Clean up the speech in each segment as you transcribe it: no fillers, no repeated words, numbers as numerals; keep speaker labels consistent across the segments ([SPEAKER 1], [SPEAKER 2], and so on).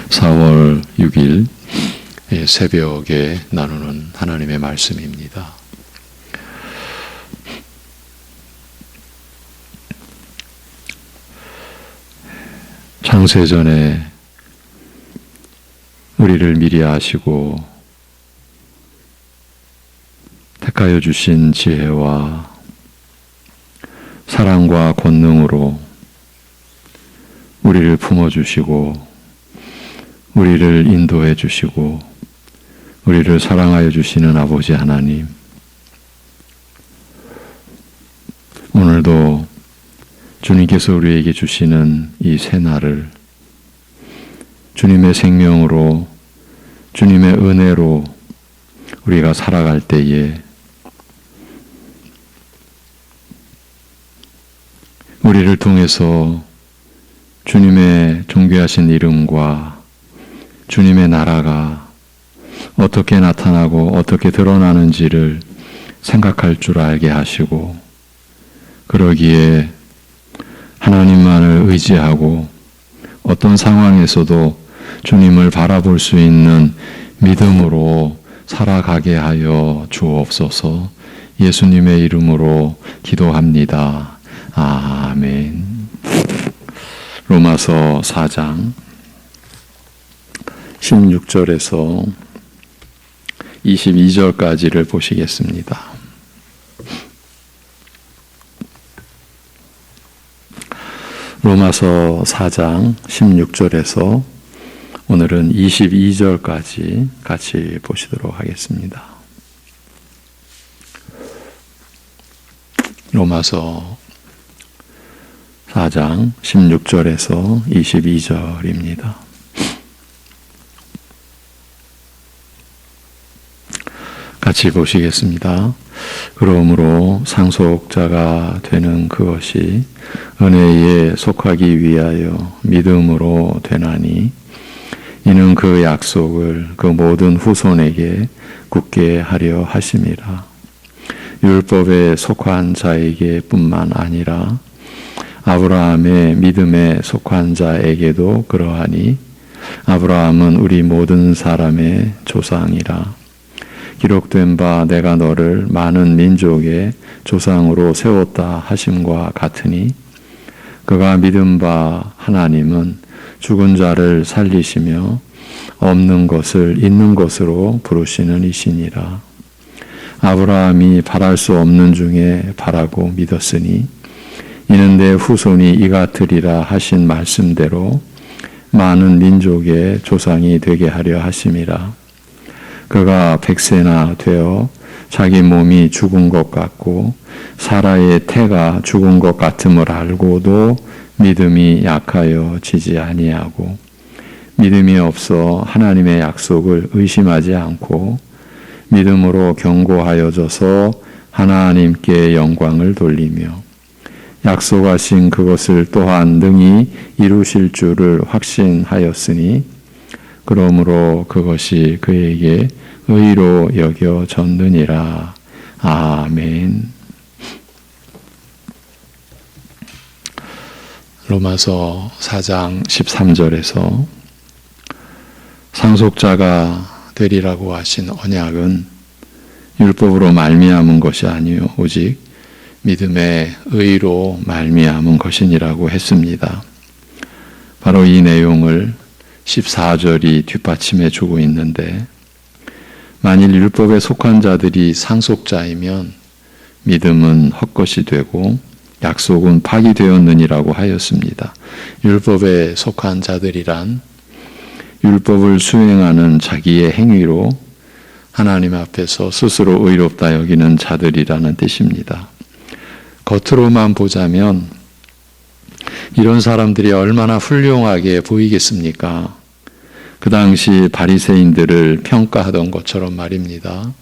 [SPEAKER 1] 4월 6일 새벽에 나누는 하나님의 말씀입니다. 창세전에 우리를 미리 아시고 택하여 주신 지혜와 사랑과 권능으로 우리를 품어주시고 우리를 인도해 주시고 우리를 사랑하여 주시는 아버지 하나님, 오늘도 주님께서 우리에게 주시는 이 새날을 주님의 생명으로 주님의 은혜로 우리가 살아갈 때에 우리를 통해서 주님의 존귀하신 이름과 주님의 나라가 어떻게 나타나고 어떻게 드러나는지를 생각할 줄 알게 하시고, 그러기에 하나님만을 의지하고 어떤 상황에서도 주님을 바라볼 수 있는 믿음으로 살아가게 하여 주옵소서. 예수님의 이름으로 기도합니다. 아멘. 로마서 4장 16절에서 22절까지를 보시겠습니다. 로마서 4장 16절에서 오늘은 22절까지 같이 보시도록 하겠습니다. 로마서 4장 16절에서 22절입니다. 같이 보시겠습니다. 그러므로 상속자가 되는 그것이 은혜에 속하기 위하여 믿음으로 되나니, 이는 그 약속을 그 모든 후손에게 굳게 하려 하심이라. 율법에 속한 자에게 뿐만 아니라 아브라함의 믿음에 속한 자에게도 그러하니, 아브라함은 우리 모든 사람의 조상이라. 기록된 바 내가 너를 많은 민족의 조상으로 세웠다 하심과 같으니, 그가 믿은 바 하나님은 죽은 자를 살리시며 없는 것을 있는 것으로 부르시는 이시니라. 아브라함이 바랄 수 없는 중에 바라고 믿었으니, 이는 내 후손이 이같으리라 하신 말씀대로 많은 민족의 조상이 되게 하려 하심이라. 그가 100세나 되어 자기 몸이 죽은 것 같고 사라의 태가 죽은 것 같음을 알고도 믿음이 약하여 지지 아니하고, 믿음이 없어 하나님의 약속을 의심하지 않고 믿음으로 견고하여져서 하나님께 영광을 돌리며, 약속하신 그것을 또한 능히 이루실 줄을 확신하였으니, 그러므로 그것이 그에게 의로 여겨졌느니라. 아멘. 로마서 4장 13절에서 상속자가 되리라고 하신 언약은 율법으로 말미암은 것이 아니요 오직 믿음의 의로 말미암은 것이니라고 했습니다. 바로 이 내용을 14절이 뒷받침해 주고 있는데, 만일 율법에 속한 자들이 상속자이면 믿음은 헛것이 되고 약속은 파기되었느니라고 하였습니다. 율법에 속한 자들이란 율법을 수행하는 자기의 행위로 하나님 앞에서 스스로 의롭다 여기는 자들이라는 뜻입니다. 겉으로만 보자면 이런 사람들이 얼마나 훌륭하게 보이겠습니까? 그 당시 바리새인들을 평가하던 것처럼 말입니다.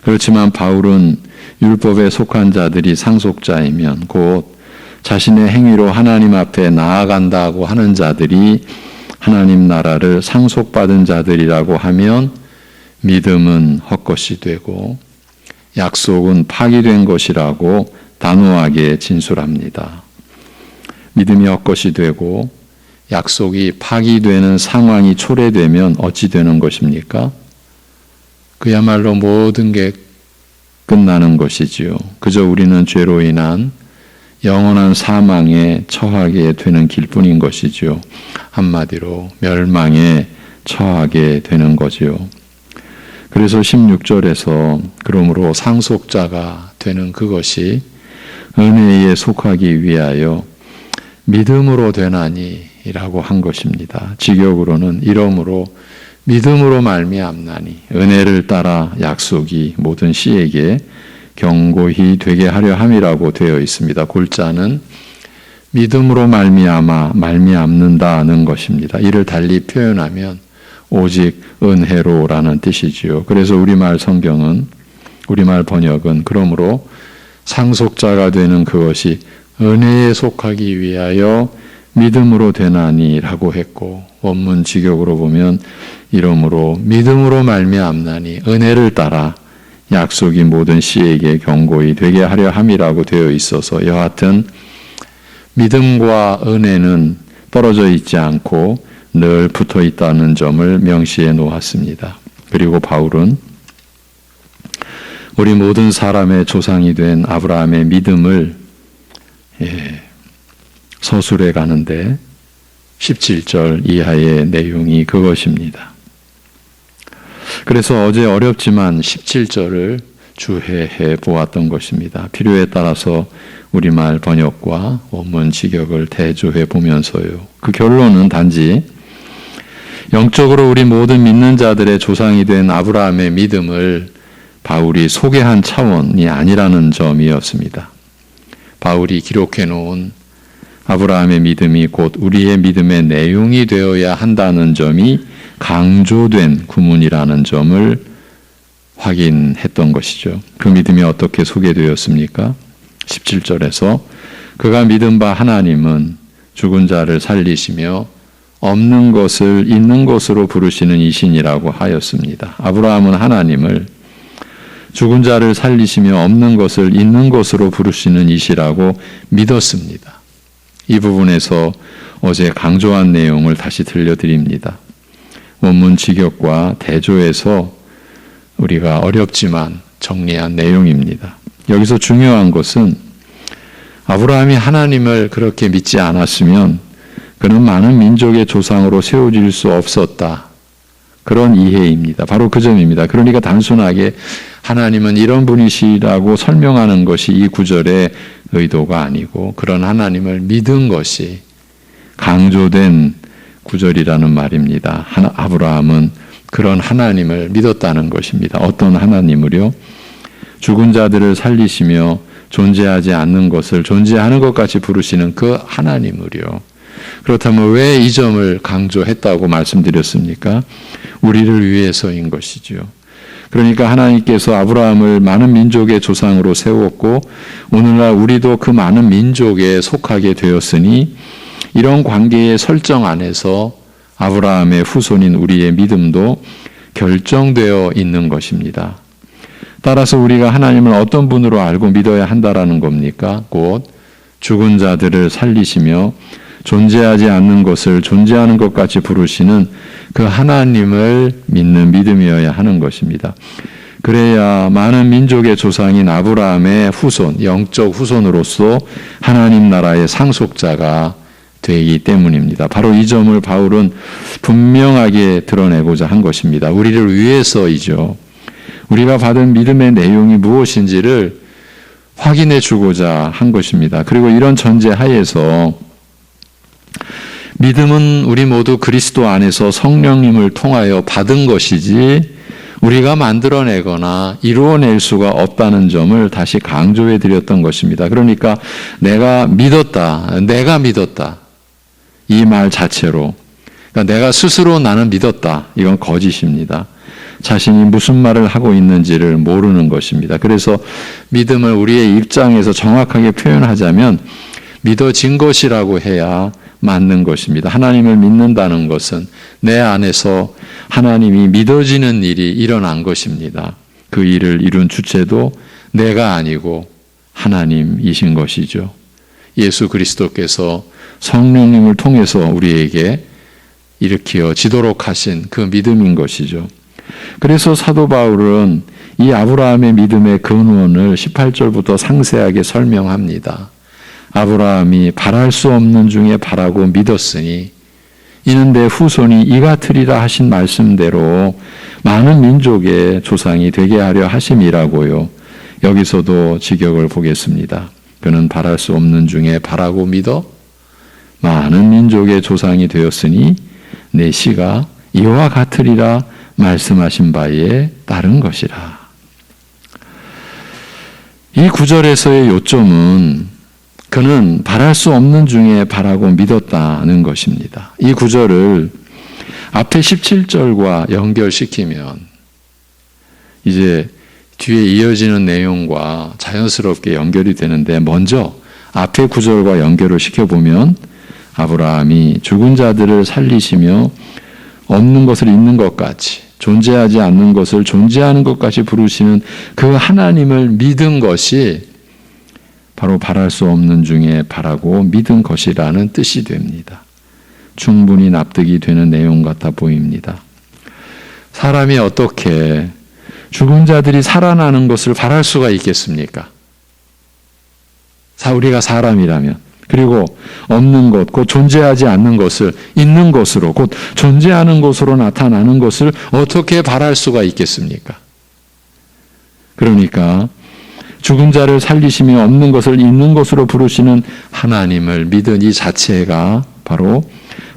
[SPEAKER 1] 그렇지만 바울은 율법에 속한 자들이 상속자이면 곧 자신의 행위로 하나님 앞에 나아간다고 하는 자들이 하나님 나라를 상속받은 자들이라고 하면 믿음은 헛것이 되고 약속은 파기된 것이라고 단호하게 진술합니다. 믿음이 헛것이 되고 약속이 파기되는 상황이 초래되면 어찌 되는 것입니까? 그야말로 모든 게 끝나는 것이지요. 그저 우리는 죄로 인한 영원한 사망에 처하게 되는 길뿐인 것이지요. 한마디로 멸망에 처하게 되는 거지요. 그래서 16절에서 그러므로 상속자가 되는 그것이 은혜에 속하기 위하여 믿음으로 되나니 라고 한 것입니다. 직역으로는 이러므로 믿음으로 말미암나니 은혜를 따라 약속이 모든 씨에게 경고히 되게 하려 함이라고 되어 있습니다. 골자는 믿음으로 말미암는다는 것입니다. 이를 달리 표현하면 오직 은혜로라는 뜻이지요. 그래서 우리말 번역은 그러므로 상속자가 되는 그것이 은혜에 속하기 위하여 믿음으로 되나니라고 했고, 원문 직역으로 보면 이러므로 믿음으로 말미암나니 은혜를 따라 약속이 모든 씨에게 경고히 되게 하려 함이라고 되어 있어서 여하튼 믿음과 은혜는 떨어져 있지 않고 늘 붙어 있다는 점을 명시해 놓았습니다. 그리고 바울은 우리 모든 사람의 조상이 된 아브라함의 믿음을 서술해 가는데 17절 이하의 내용이 그것입니다. 그래서 어제 어렵지만 17절을 주해해 보았던 것입니다. 필요에 따라서 우리말 번역과 원문 직역을 대조해 보면서요. 그 결론은 단지 영적으로 우리 모든 믿는 자들의 조상이 된 아브라함의 믿음을 바울이 소개한 차원이 아니라는 점이었습니다. 바울이 기록해 놓은 아브라함의 믿음이 곧 우리의 믿음의 내용이 되어야 한다는 점이 강조된 구문이라는 점을 확인했던 것이죠. 그 믿음이 어떻게 소개되었습니까? 17절에서 그가 믿은 바 하나님은 죽은 자를 살리시며 없는 것을 있는 것으로 부르시는 이신이라고 하였습니다. 아브라함은 하나님을 죽은 자를 살리시며 없는 것을 있는 것으로 부르시는 이시라고 믿었습니다. 이 부분에서 어제 강조한 내용을 다시 들려드립니다. 원문 직역과 대조에서 우리가 어렵지만 정리한 내용입니다. 여기서 중요한 것은 아브라함이 하나님을 그렇게 믿지 않았으면 그는 많은 민족의 조상으로 세워질 수 없었다. 그런 이해입니다. 바로 그 점입니다. 그러니까 단순하게 하나님은 이런 분이시라고 설명하는 것이 이 구절의 의도가 아니고 그런 하나님을 믿은 것이 강조된 구절이라는 말입니다. 아브라함은 그런 하나님을 믿었다는 것입니다. 어떤 하나님을요? 죽은 자들을 살리시며 존재하지 않는 것을 존재하는 것 같이 부르시는 그 하나님을요. 그렇다면 왜 이 점을 강조했다고 말씀드렸습니까? 우리를 위해서인 것이죠. 그러니까 하나님께서 아브라함을 많은 민족의 조상으로 세웠고 오늘날 우리도 그 많은 민족에 속하게 되었으니 이런 관계의 설정 안에서 아브라함의 후손인 우리의 믿음도 결정되어 있는 것입니다. 따라서 우리가 하나님을 어떤 분으로 알고 믿어야 한다라는 겁니까? 곧 죽은 자들을 살리시며 존재하지 않는 것을 존재하는 것 같이 부르시는 그 하나님을 믿는 믿음이어야 하는 것입니다. 그래야 많은 민족의 조상인 아브라함의 후손, 영적 후손으로서 하나님 나라의 상속자가 되기 때문입니다. 바로 이 점을 바울은 분명하게 드러내고자 한 것입니다. 우리를 위해서이죠. 우리가 받은 믿음의 내용이 무엇인지를 확인해 주고자 한 것입니다. 그리고 이런 전제 하에서 믿음은 우리 모두 그리스도 안에서 성령님을 통하여 받은 것이지 우리가 만들어내거나 이루어낼 수가 없다는 점을 다시 강조해 드렸던 것입니다. 그러니까 내가 믿었다. 이 말 자체로 그러니까 내가 스스로 나는 믿었다. 이건 거짓입니다. 자신이 무슨 말을 하고 있는지를 모르는 것입니다. 그래서 믿음을 우리의 입장에서 정확하게 표현하자면 믿어진 것이라고 해야 맞는 것입니다. 하나님을 믿는다는 것은 내 안에서 하나님이 믿어지는 일이 일어난 것입니다. 그 일을 이룬 주체도 내가 아니고 하나님이신 것이죠. 예수 그리스도께서 성령님을 통해서 우리에게 일으켜지도록 하신 그 믿음인 것이죠. 그래서 사도 바울은 이 아브라함의 믿음의 근원을 18절부터 상세하게 설명합니다. 아브라함이 바랄 수 없는 중에 바라고 믿었으니 이는 내 후손이 이 같으리라 하신 말씀대로 많은 민족의 조상이 되게 하려 하심이라고요. 여기서도 직역을 보겠습니다. 그는 바랄 수 없는 중에 바라고 믿어 많은 민족의 조상이 되었으니 내 씨가 이와 같으리라 말씀하신 바에 따른 것이라. 이 구절에서의 요점은 그는 바랄 수 없는 중에 바라고 믿었다는 것입니다. 이 구절을 앞에 17절과 연결시키면 이제 뒤에 이어지는 내용과 자연스럽게 연결이 되는데, 먼저 앞에 구절과 연결을 시켜보면 아브라함이 죽은 자들을 살리시며 없는 것을 있는 것 같이, 존재하지 않는 것을 존재하는 것 같이 부르시는 그 하나님을 믿은 것이 바로 바랄 수 없는 중에 바라고 믿은 것이라는 뜻이 됩니다. 충분히 납득이 되는 내용 같아 보입니다. 사람이 어떻게 죽은 자들이 살아나는 것을 바랄 수가 있겠습니까? 우리가 사람이라면. 그리고 없는 것, 곧 존재하지 않는 것을 있는 것으로, 곧 존재하는 것으로 나타나는 것을 어떻게 바랄 수가 있겠습니까? 그러니까 죽은 자를 살리시며 없는 것을 있는 것으로 부르시는 하나님을 믿은 이 자체가 바로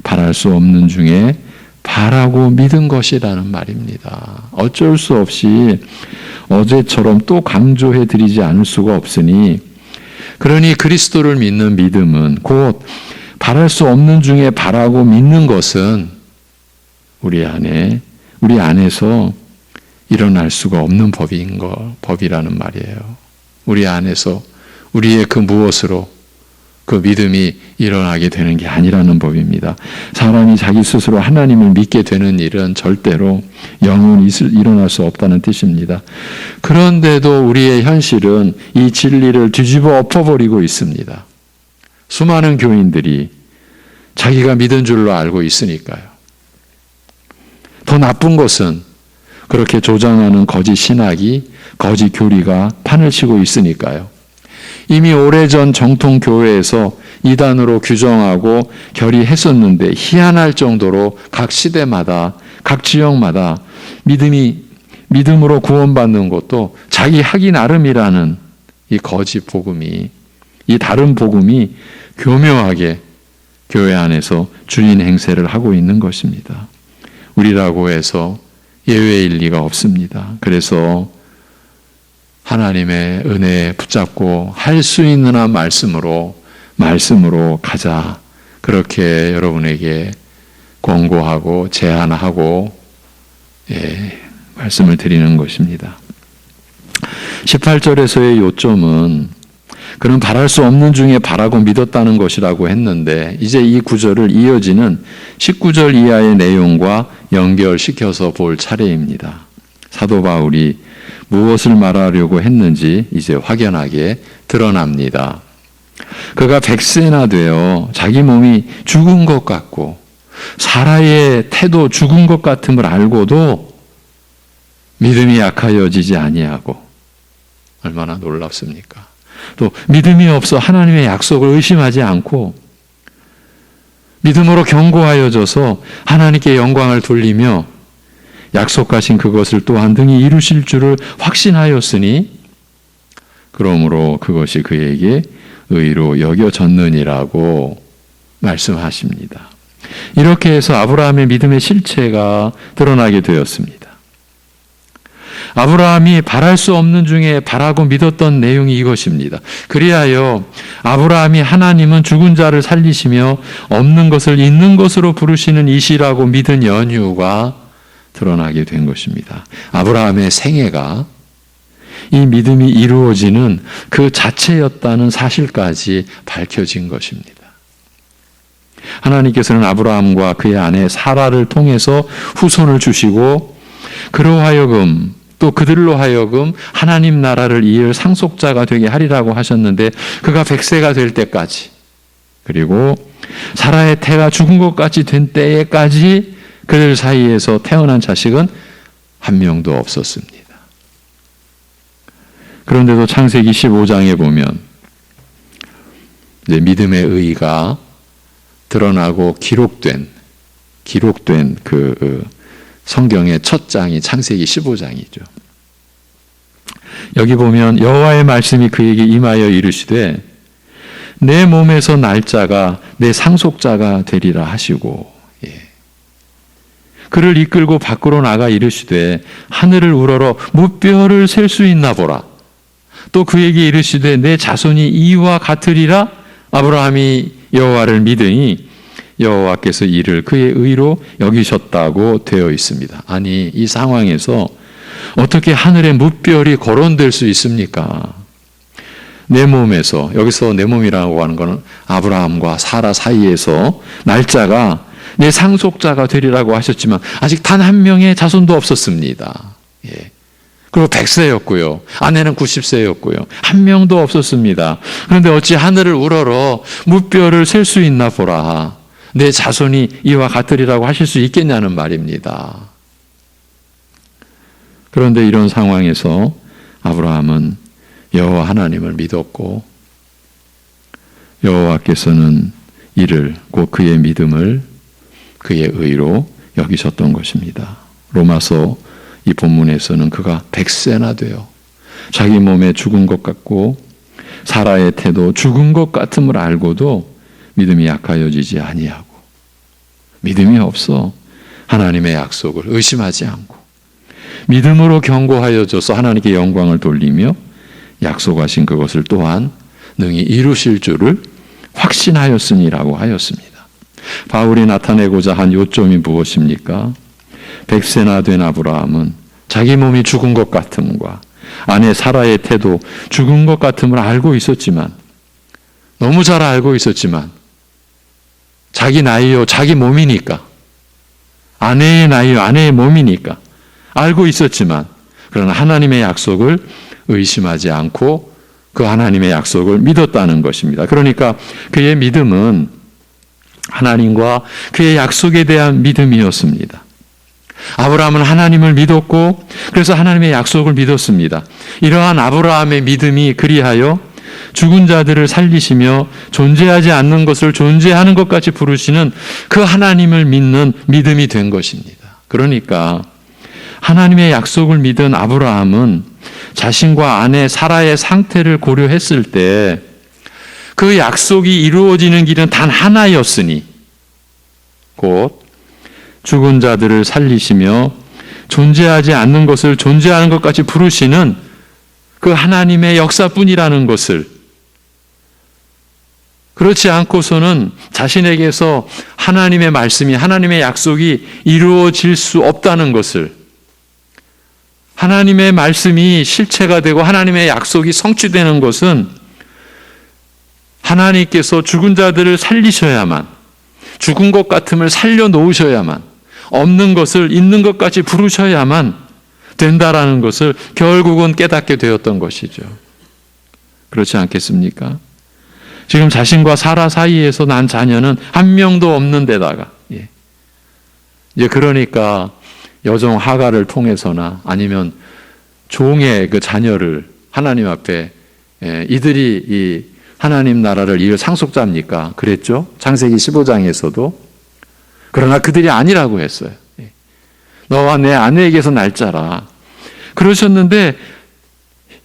[SPEAKER 1] 바랄 수 없는 중에 바라고 믿은 것이라는 말입니다. 어쩔 수 없이 어제처럼 또 강조해 드리지 않을 수가 없으니, 그러니 그리스도를 믿는 믿음은 곧 바랄 수 없는 중에 바라고 믿는 것은 우리 안에서 일어날 수가 없는 법이라는 말이에요. 우리 안에서 우리의 그 무엇으로 그 믿음이 일어나게 되는 게 아니라는 법입니다. 사람이 자기 스스로 하나님을 믿게 되는 일은 절대로 영원히 일어날 수 없다는 뜻입니다. 그런데도 우리의 현실은 이 진리를 뒤집어 엎어버리고 있습니다. 수많은 교인들이 자기가 믿은 줄로 알고 있으니까요. 더 나쁜 것은 그렇게 조장하는 거짓 신학이, 거짓 교리가 판을 치고 있으니까요. 이미 오래전 정통 교회에서 이단으로 규정하고 결의했었는데 희한할 정도로 각 시대마다, 각 지역마다 믿음으로 구원받는 것도 자기 하기 나름이라는 이 거짓 복음이, 이 다른 복음이 교묘하게 교회 안에서 주인 행세를 하고 있는 것입니다. 우리라고 해서 예외일 리가 없습니다. 그래서 하나님의 은혜에 붙잡고 할 수 있는 한 말씀으로 가자. 그렇게 여러분에게 권고하고 제안하고 말씀을 드리는 것입니다. 18절에서의 요점은 그는 바랄 수 없는 중에 바라고 믿었다는 것이라고 했는데, 이제 이 구절을 이어지는 19절 이하의 내용과 연결시켜서 볼 차례입니다. 사도 바울이 무엇을 말하려고 했는지 이제 확연하게 드러납니다. 그가 100세나 되어 자기 몸이 죽은 것 같고 사라의 태도 죽은 것 같음을 알고도 믿음이 약하여지지 아니하고, 얼마나 놀랍습니까? 또 믿음이 없어 하나님의 약속을 의심하지 않고 믿음으로 견고하여져서 하나님께 영광을 돌리며 약속하신 그것을 또한 등이 이루실 줄을 확신하였으니 그러므로 그것이 그에게 의로 여겨졌느니라고 말씀하십니다. 이렇게 해서 아브라함의 믿음의 실체가 드러나게 되었습니다. 아브라함이 바랄 수 없는 중에 바라고 믿었던 내용이 이것입니다. 그리하여 아브라함이 하나님은 죽은 자를 살리시며 없는 것을 있는 것으로 부르시는 이시라고 믿은 연유가 드러나게 된 것입니다. 아브라함의 생애가 이 믿음이 이루어지는 그 자체였다는 사실까지 밝혀진 것입니다. 하나님께서는 아브라함과 그의 아내 사라를 통해서 후손을 주시고 그로 하여금 또 그들로 하여금 하나님 나라를 이을 상속자가 되게 하리라고 하셨는데, 그가 100세가 될 때까지 그리고 사라의 태가 죽은 것 같이 된 때에까지 그들 사이에서 태어난 자식은 한 명도 없었습니다. 그런데도 창세기 15장에 보면 이제 믿음의 의의가 드러나고 기록된 그 성경의 첫 장이 창세기 15장이죠. 여기 보면 여호와의 말씀이 그에게 임하여 이르시되 내 몸에서 날 자가 내 상속자가 되리라 하시고, 그를 이끌고 밖으로 나가 이르시되 하늘을 우러러 무뼈를 셀 수 있나 보라. 또 그에게 이르시되 내 자손이 이와 같으리라. 아브라함이 여호와를 믿으니 여호와께서 이를 그의 의로 여기셨다고 되어 있습니다. 아니, 이 상황에서 어떻게 하늘에 무뼈리 거론될 수 있습니까? 내 몸에서, 여기서 내 몸이라고 하는 것은 아브라함과 사라 사이에서 날짜가 내 상속자가 되리라고 하셨지만 아직 단 한 명의 자손도 없었습니다. 그리고 100세였고요. 아내는 90세였고요. 한 명도 없었습니다. 그런데 어찌 하늘을 우러러 무뼈를 셀 수 있나 보라. 내 자손이 이와 같으리라고 하실 수 있겠냐는 말입니다. 그런데 이런 상황에서 아브라함은 여호와 하나님을 믿었고 여호와께서는 이를 곧 그의 믿음을 그의 의로 여기셨던 것입니다. 로마서 이 본문에서는 그가 100세나 되어 자기 몸에 죽은 것 같고 사라의 태도 죽은 것 같음을 알고도 믿음이 약하여지지 아니하고 믿음이 없어 하나님의 약속을 의심하지 않고 믿음으로 견고하여져서 하나님께 영광을 돌리며 약속하신 그것을 또한 능히 이루실 줄을 확신하였으니라고 하였습니다. 바울이 나타내고자 한 요점이 무엇입니까? 100세나 된 아브라함은 자기 몸이 죽은 것 같음과 아내 사라의 태도 죽은 것 같음을 알고 있었지만, 너무 잘 알고 있었지만 자기 나이요 자기 몸이니까, 아내의 나이요 아내의 몸이니까 알고 있었지만, 그러나 하나님의 약속을 의심하지 않고 그 하나님의 약속을 믿었다는 것입니다. 그러니까 그의 믿음은 하나님과 그의 약속에 대한 믿음이었습니다. 아브라함은 하나님을 믿었고 그래서 하나님의 약속을 믿었습니다. 이러한 아브라함의 믿음이 그리하여 죽은 자들을 살리시며 존재하지 않는 것을 존재하는 것 같이 부르시는 그 하나님을 믿는 믿음이 된 것입니다. 그러니까 하나님의 약속을 믿은 아브라함은 자신과 아내 사라의 상태를 고려했을 때 그 약속이 이루어지는 길은 단 하나였으니 곧 죽은 자들을 살리시며 존재하지 않는 것을 존재하는 것 같이 부르시는 그 하나님의 역사뿐이라는 것을, 그렇지 않고서는 자신에게서 하나님의 말씀이, 하나님의 약속이 이루어질 수 없다는 것을, 하나님의 말씀이 실체가 되고 하나님의 약속이 성취되는 것은 하나님께서 죽은 자들을 살리셔야만, 죽은 것 같음을 살려놓으셔야만, 없는 것을 있는 것 같이 부르셔야만 된다라는 것을 결국은 깨닫게 되었던 것이죠. 그렇지 않겠습니까? 지금 자신과 사라 사이에서 난 자녀는 한 명도 없는 데다가, 이제 그러니까 여종 하가를 통해서나 아니면 종의 그 자녀를 하나님 앞에, 이들이 이 하나님 나라를 이을 상속자입니까? 그랬죠? 창세기 15장에서도. 그러나 그들이 아니라고 했어요. 너와 내 아내에게서 날 자라. 그러셨는데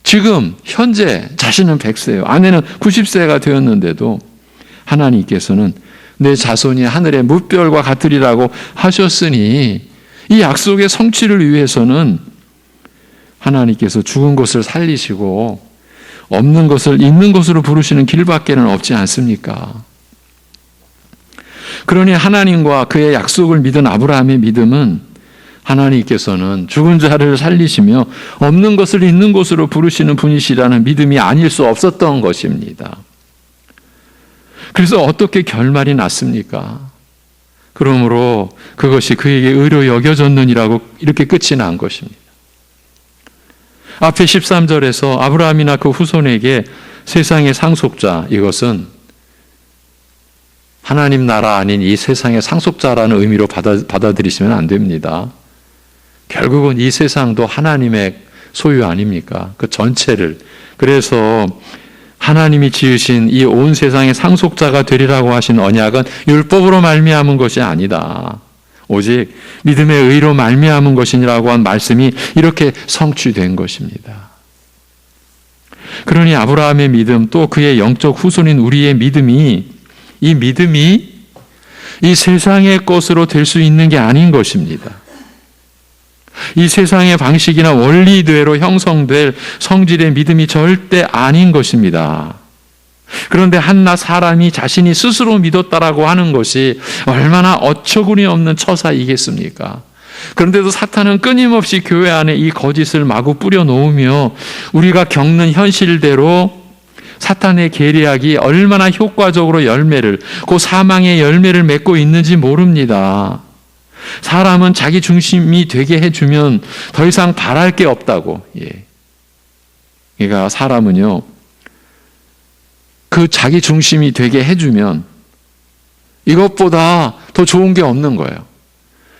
[SPEAKER 1] 지금 현재 자신은 100세예요. 아내는 90세가 되었는데도 하나님께서는 내 자손이 하늘의 무별과 같으리라고 하셨으니 이 약속의 성취를 위해서는 하나님께서 죽은 것을 살리시고 없는 것을 있는 것으로 부르시는 길밖에는 없지 않습니까? 그러니 하나님과 그의 약속을 믿은 아브라함의 믿음은 하나님께서는 죽은 자를 살리시며 없는 것을 있는 것으로 부르시는 분이시라는 믿음이 아닐 수 없었던 것입니다. 그래서 어떻게 결말이 났습니까? 그러므로 그것이 그에게 의로 여겨졌느니라고 이렇게 끝이 난 것입니다. 앞에 13절에서 아브라함이나 그 후손에게 세상의 상속자, 이것은 하나님 나라 아닌 이 세상의 상속자라는 의미로 받아들이시면 안 됩니다. 결국은 이 세상도 하나님의 소유 아닙니까? 그 전체를. 그래서 하나님이 지으신 이 온 세상의 상속자가 되리라고 하신 언약은 율법으로 말미암은 것이 아니다. 오직 믿음의 의로 말미암은 것이라고 한 말씀이 이렇게 성취된 것입니다. 그러니 아브라함의 믿음, 또 그의 영적 후손인 우리의 믿음이, 이 믿음이 이 세상의 것으로 될 수 있는 게 아닌 것입니다. 이 세상의 방식이나 원리대로 형성될 성질의 믿음이 절대 아닌 것입니다. 그런데 한낱 사람이 자신이 스스로 믿었다라고 하는 것이 얼마나 어처구니 없는 처사이겠습니까? 그런데도 사탄은 끊임없이 교회 안에 이 거짓을 마구 뿌려놓으며 우리가 겪는 현실대로 사탄의 계략이 얼마나 효과적으로 그 사망의 열매를 맺고 있는지 모릅니다. 사람은 자기 중심이 되게 해주면 더 이상 바랄 게 없다고. 그러니까 사람은요, 그 자기 중심이 되게 해주면 이것보다 더 좋은 게 없는 거예요.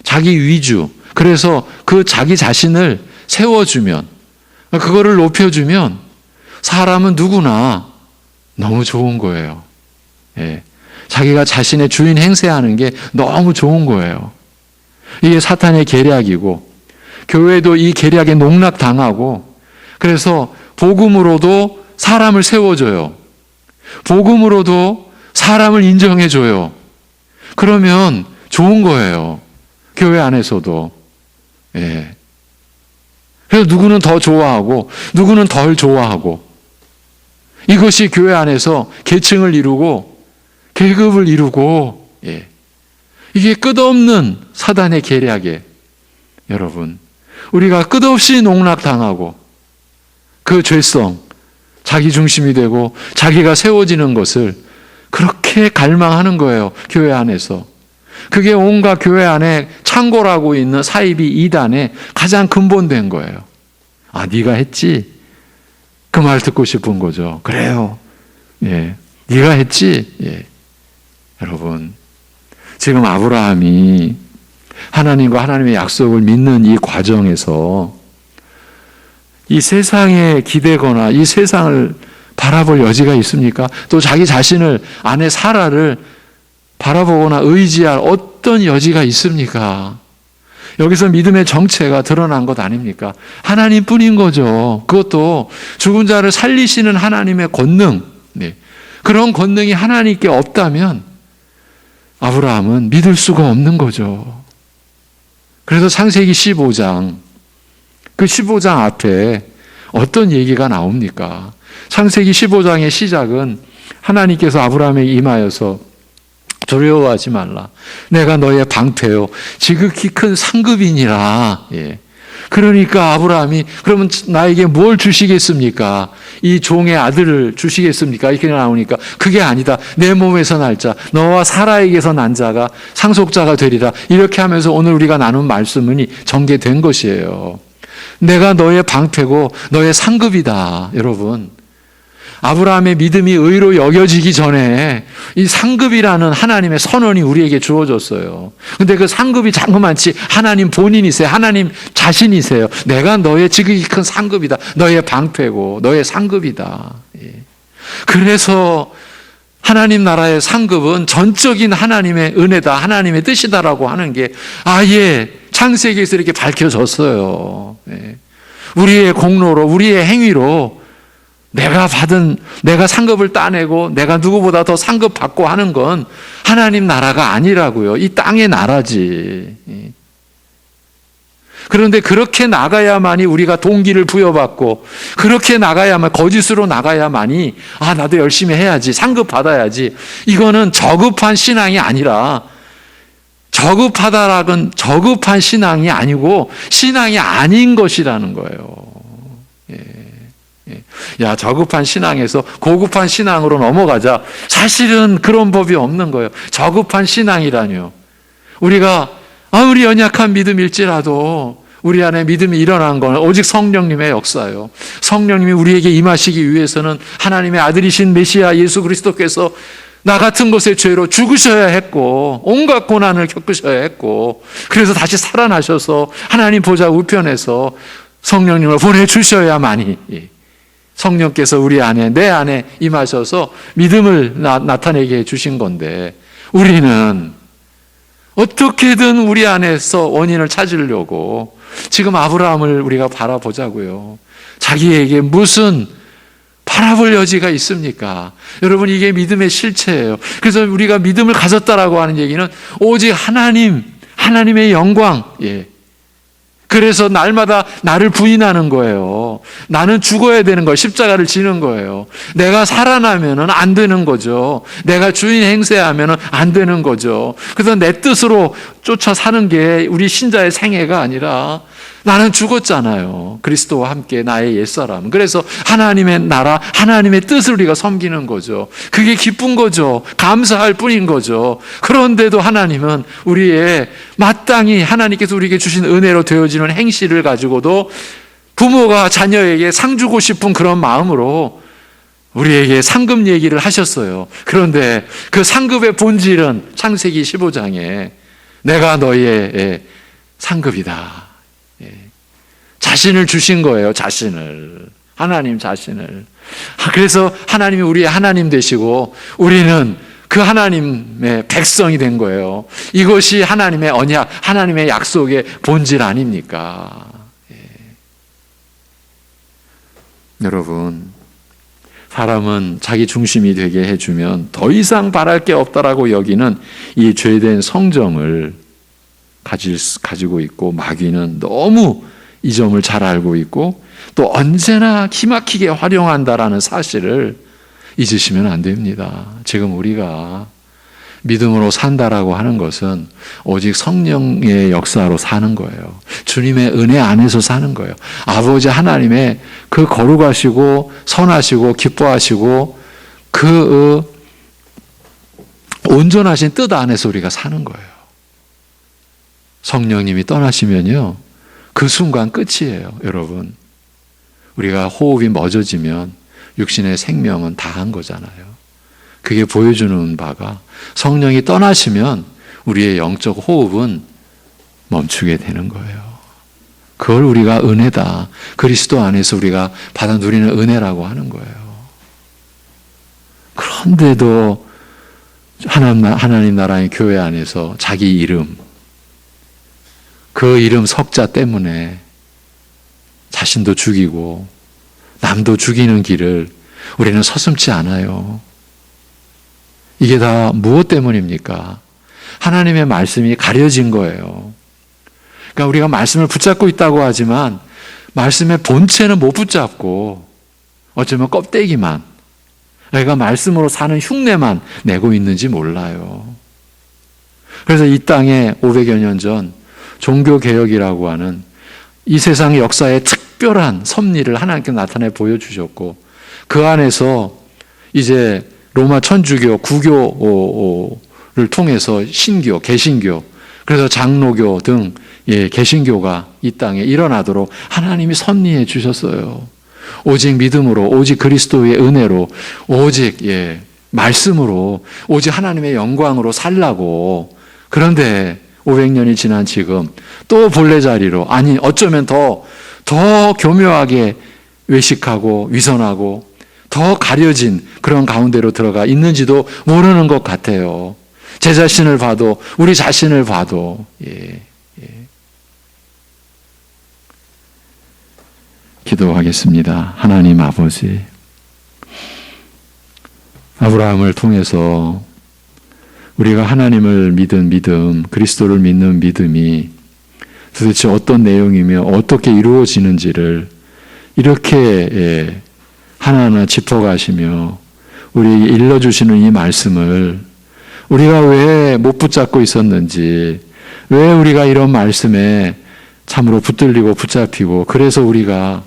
[SPEAKER 1] 자기 위주. 그래서 그 자기 자신을 세워주면, 그거를 높여주면 사람은 누구나 너무 좋은 거예요. 자기가 자신의 주인 행세하는 게 너무 좋은 거예요. 이게 사탄의 계략이고, 교회도 이 계략에 농락당하고, 그래서 복음으로도 사람을 세워줘요. 복음으로도 사람을 인정해줘요. 그러면 좋은 거예요. 교회 안에서도. 그래서 누구는 더 좋아하고 누구는 덜 좋아하고, 이것이 교회 안에서 계층을 이루고 계급을 이루고, 이게 끝없는 사단의 계략에, 여러분, 우리가 끝없이 농락당하고 그 죄성, 자기 중심이 되고 자기가 세워지는 것을 그렇게 갈망하는 거예요. 교회 안에서. 그게 온갖 교회 안에 창궐하고 있는 사이비 이단의 가장 근본된 거예요. 아, 네가 했지? 그 말 듣고 싶은 거죠. 그래요. 네가 했지? 여러분, 지금 아브라함이 하나님과 하나님의 약속을 믿는 이 과정에서 이 세상에 기대거나 이 세상을 바라볼 여지가 있습니까? 또 자기 자신을, 아내 사라를 바라보거나 의지할 어떤 여지가 있습니까? 여기서 믿음의 정체가 드러난 것 아닙니까? 하나님뿐인 거죠. 그것도 죽은 자를 살리시는 하나님의 권능, 그런 권능이 하나님께 없다면 아브라함은 믿을 수가 없는 거죠. 그래서 창세기 15장, 그 15장 앞에 어떤 얘기가 나옵니까? 창세기 15장의 시작은 하나님께서 아브라함에게 임하여서 두려워하지 말라. 내가 너의 방패요 지극히 큰 상급이니라. 그러니까 아브라함이, 그러면 나에게 뭘 주시겠습니까? 이 종의 아들을 주시겠습니까? 이렇게 나오니까 그게 아니다. 내 몸에서 날 자, 너와 사라에게서 난 자가 상속자가 되리라. 이렇게 하면서 오늘 우리가 나눈 말씀은 전개된 것이에요. 내가 너의 방패고 너의 상급이다. 여러분, 아브라함의 믿음이 의로 여겨지기 전에 이 상급이라는 하나님의 선언이 우리에게 주어졌어요. 근데 그 상급이 자그마치 하나님 본인이세요. 하나님 자신이세요. 내가 너의 지극히 큰 상급이다. 너의 방패고 너의 상급이다. 그래서 하나님 나라의 상급은 전적인 하나님의 은혜다, 하나님의 뜻이다라고 하는 게 아예 창세기에서 이렇게 밝혀졌어요. 우리의 공로로, 우리의 행위로 내가 상급을 따내고 내가 누구보다 더 상급 받고 하는 건 하나님 나라가 아니라고요. 이 땅의 나라지. 그런데 그렇게 나가야만이 우리가 동기를 부여받고, 그렇게 나가야만, 거짓으로 나가야만이, 아, 나도 열심히 해야지, 상급 받아야지. 이거는 저급한 신앙이 아니라, 저급한 신앙이 아니고 신앙이 아닌 것이라는 거예요. 야, 저급한 신앙에서 고급한 신앙으로 넘어가자. 사실은 그런 법이 없는 거예요. 저급한 신앙이라뇨. 우리가 아무리 연약한 믿음일지라도 우리 안에 믿음이 일어난 건 오직 성령님의 역사예요. 성령님이 우리에게 임하시기 위해서는 하나님의 아들이신 메시아 예수 그리스도께서 나 같은 것의 죄로 죽으셔야 했고 온갖 고난을 겪으셔야 했고 그래서 다시 살아나셔서 하나님 보좌 우편에서 성령님을 보내주셔야만이 성령께서 우리 안에 내 안에 임하셔서 믿음을 나타내게 해주신 건데 우리는 어떻게든 우리 안에서 원인을 찾으려고 지금 아브라함을 우리가 바라보자고요. 자기에게 무슨 바라볼 여지가 있습니까? 여러분, 이게 믿음의 실체예요. 그래서 우리가 믿음을 가졌다라고 하는 얘기는 오직 하나님의 영광. 그래서 날마다 나를 부인하는 거예요. 나는 죽어야 되는 거예요. 십자가를 지는 거예요. 내가 살아나면은 안 되는 거죠. 내가 주인 행세하면은 안 되는 거죠. 그래서 내 뜻으로 쫓아 사는 게 우리 신자의 생애가 아니라 나는 죽었잖아요. 그리스도와 함께 나의 옛사람. 그래서 하나님의 나라, 하나님의 뜻을 우리가 섬기는 거죠. 그게 기쁜 거죠. 감사할 뿐인 거죠. 그런데도 하나님은 우리의 마땅히 하나님께서 우리에게 주신 은혜로 되어지는 행실을 가지고도 부모가 자녀에게 상 주고 싶은 그런 마음으로 우리에게 상급 얘기를 하셨어요. 그런데 그 상급의 본질은 창세기 15장에 내가 너의 상급이다. 자신을 주신 거예요. 자신을. 하나님 자신을. 그래서 하나님이 우리의 하나님 되시고 우리는 그 하나님의 백성이 된 거예요. 이것이 하나님의 언약, 하나님의 약속의 본질 아닙니까? 여러분, 사람은 자기 중심이 되게 해주면 더 이상 바랄 게 없다라고 여기는 이 죄된 성정을 가지고 있고 마귀는 너무 이 점을 잘 알고 있고 또 언제나 기막히게 활용한다라는 사실을 잊으시면 안 됩니다. 지금 우리가 믿음으로 산다라고 하는 것은 오직 성령의 역사로 사는 거예요. 주님의 은혜 안에서 사는 거예요. 아버지 하나님의 그 거룩하시고 선하시고 기뻐하시고 그 온전하신 뜻 안에서 우리가 사는 거예요. 성령님이 떠나시면요, 그 순간 끝이에요, 여러분. 우리가 호흡이 멎어지면 육신의 생명은 다한 거잖아요. 그게 보여주는 바가 성령이 떠나시면 우리의 영적 호흡은 멈추게 되는 거예요. 그걸 우리가 은혜다. 그리스도 안에서 우리가 받아 누리는 은혜라고 하는 거예요. 그런데도 하나님 나라의 교회 안에서 자기 이름, 그 이름 석자 때문에 자신도 죽이고 남도 죽이는 길을 우리는 서슴지 않아요. 이게 다 무엇 때문입니까? 하나님의 말씀이 가려진 거예요. 그러니까 우리가 말씀을 붙잡고 있다고 하지만 말씀의 본체는 못 붙잡고 어쩌면 껍데기만, 내가 말씀으로 사는 흉내만 내고 있는지 몰라요. 그래서 이 땅에 500여 년 전 종교개혁이라고 하는 이 세상의 역사에 특별한 섭리를 하나님께 나타내 보여주셨고 그 안에서 이제 로마 천주교, 구교를 통해서 신교, 개신교, 그래서 장로교 등 개신교가 이 땅에 일어나도록 하나님이 섭리해 주셨어요. 오직 믿음으로, 오직 그리스도의 은혜로, 오직 말씀으로, 오직 하나님의 영광으로 살라고. 그런데 500년이 지난 지금 또 본래 자리로, 아니 어쩌면 더 교묘하게 외식하고 위선하고 더 가려진 그런 가운데로 들어가 있는지도 모르는 것 같아요. 제 자신을 봐도, 우리 자신을 봐도. 기도하겠습니다. 하나님 아버지, 아브라함을 통해서 우리가 하나님을 믿은 믿음, 그리스도를 믿는 믿음이 도대체 어떤 내용이며 어떻게 이루어지는지를 이렇게 하나하나 짚어가시며 우리에게 일러주시는 이 말씀을 우리가 왜 못 붙잡고 있었는지, 왜 우리가 이런 말씀에 참으로 붙들리고 붙잡히고, 그래서 우리가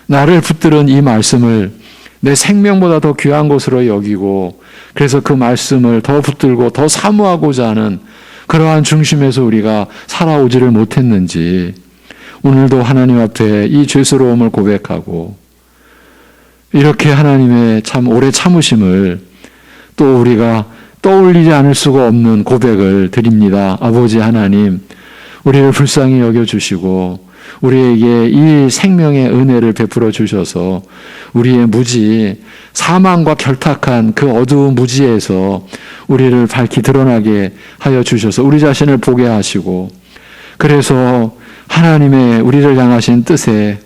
[SPEAKER 1] 나를 붙들은 이 말씀을 내 생명보다 더 귀한 것으로 여기고, 그래서 그 말씀을 더 붙들고 더 사모하고자 하는 그러한 중심에서 우리가 살아오지를 못했는지, 오늘도 하나님 앞에 이 죄스러움을 고백하고 이렇게 하나님의 참 오래 참으심을 또 우리가 떠올리지 않을 수가 없는 고백을 드립니다. 아버지 하나님, 우리를 불쌍히 여겨주시고 우리에게 이 생명의 은혜를 베풀어 주셔서 우리의 무지, 사망과 결탁한 그 어두운 무지에서 우리를 밝히 드러나게 하여 주셔서 우리 자신을 보게 하시고, 그래서 하나님의 우리를 향하신 뜻에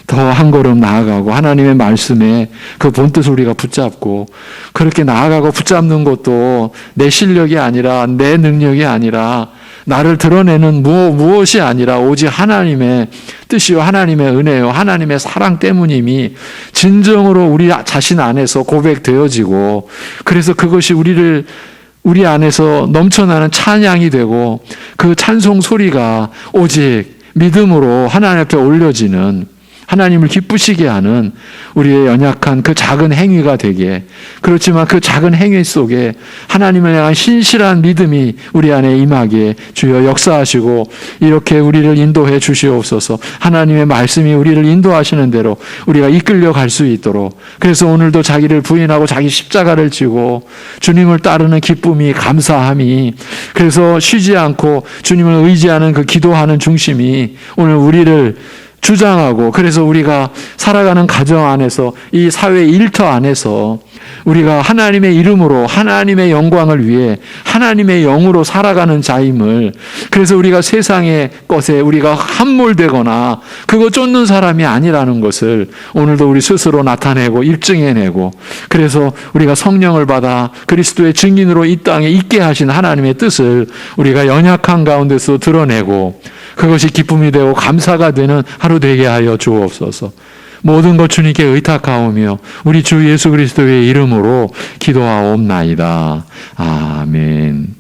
[SPEAKER 1] 더 한 걸음 나아가고 하나님의 말씀에 그 본뜻을 우리가 붙잡고, 그렇게 나아가고 붙잡는 것도 내 실력이 아니라 내 능력이 아니라 나를 드러내는 무엇이 아니라 오직 하나님의 뜻이요 하나님의 은혜요 하나님의 사랑 때문임이 진정으로 우리 자신 안에서 고백되어지고, 그래서 그것이 우리 안에서 넘쳐나는 찬양이 되고, 그 찬송 소리가 오직 믿음으로 하나님 앞에 올려지는, 하나님을 기쁘시게 하는 우리의 연약한 그 작은 행위가 되게, 그렇지만 그 작은 행위 속에 하나님을 향한 신실한 믿음이 우리 안에 임하게 주여 역사하시고 이렇게 우리를 인도해 주시옵소서. 하나님의 말씀이 우리를 인도하시는 대로 우리가 이끌려 갈 수 있도록, 그래서 오늘도 자기를 부인하고 자기 십자가를 지고 주님을 따르는 기쁨이, 감사함이, 그래서 쉬지 않고 주님을 의지하는 그 기도하는 중심이 오늘 우리를 주장하고, 그래서 우리가 살아가는 가정 안에서, 이 사회 일터 안에서 우리가 하나님의 이름으로 하나님의 영광을 위해 하나님의 영으로 살아가는 자임을, 그래서 우리가 세상의 것에 우리가 함몰되거나 그거 쫓는 사람이 아니라는 것을 오늘도 우리 스스로 나타내고 입증해내고, 그래서 우리가 성령을 받아 그리스도의 증인으로 이 땅에 있게 하신 하나님의 뜻을 우리가 연약한 가운데서 드러내고, 그것이 기쁨이 되고 감사가 되는 하루 되게 하여 주옵소서. 모든 것 주님께 의탁하오며 우리 주 예수 그리스도의 이름으로 기도하옵나이다. 아멘.